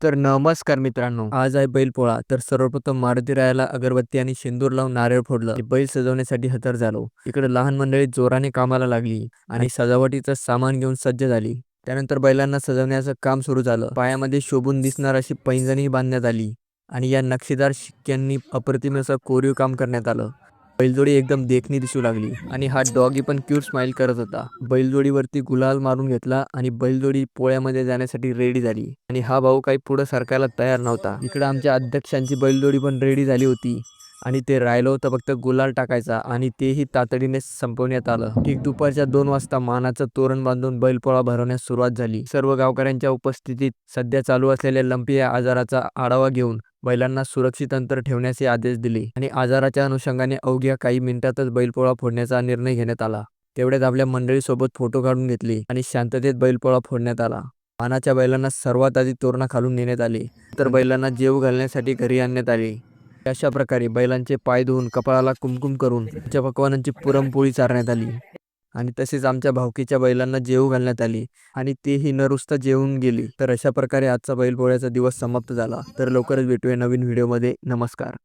तर नमस्कार मित्रांनो, आज आहे बैलपोळा. तर सर्वप्रथम मारुती रायाला अगरबत्ती आणि शेंदूर लावून नारळ फोडलं आणि बैल सजवण्यासाठी हजर झालो. इकडे लहान मंडळी जोराने कामाला लागली आणि सजावटीचं सामान घेऊन सज्ज झाली. त्यानंतर बैलांना सजवण्याचं काम सुरू झालं. पायामध्ये शोभून दिसणार अशी पैंजणही बांधण्यात आली आणि या नक्षीदार शिक्क्यांनी अप्रतिम असं कोरीव काम करण्यात आलं. बैलजोडी एकदम देखणी दिसू लागली आणि हा डॉगी पण क्यूट स्माइल करत होता. बैलजोडीवरती गुलाल मारून घेतला आणि बैलजोडी पोळ्यामध्ये जाण्यासाठी रेडी झाली आणि हा भाऊ काही पुढे सरकायला तयार नव्हता. इकडे आमच्या अध्यक्षांची बैलजोडी पण रेडी झाली होती आणि ते राहिलं होतं फक्त गुलाल टाकायचा आणि तेही तातडीने संपवण्यात आलं. ठीक दुपारच्या 2 वाजता मानाचं तोरण बांधून बैलपोळा भरवण्यास सुरुवात झाली. सर्व गावकऱ्यांच्या उपस्थितीत सध्या चालू असलेल्या लंपी या आजाराचा आढावा घेऊन बैलांना सुरक्षित अंतर ठेवण्याचे आदेश दिले आणि आजाराच्या अनुषंगाने अवघ्या काही मिनिटातच बैलपोळा फोडण्याचा निर्णय घेण्यात आला. तेवढ्यात आपल्या मंडळीसोबत फोटो काढून घेतले आणि शांततेत बैलपोळा फोडण्यात आला. मानाच्या बैलांना सर्वात आधी तोरणाखालून नेण्यात आले, तर बैलांना जेव घालण्यासाठी घरी आणण्यात आले. अशा प्रकारे बैलांचे पाय धुवून कपाळाला कुमकुम करून त्यांच्या पक्वानांची पुरणपोळी चारण्यात आली आणि तसेच आमच्या भावकीच्या बैलांना जेवू घालण्यात आली आणि तेही न रुसता जेवून गेली. तर अशा प्रकारे आजचा बैलपोळ्याचा दिवस समाप्त झाला. तर लवकरच भेटूया नवीन व्हिडिओमध्ये. नमस्कार.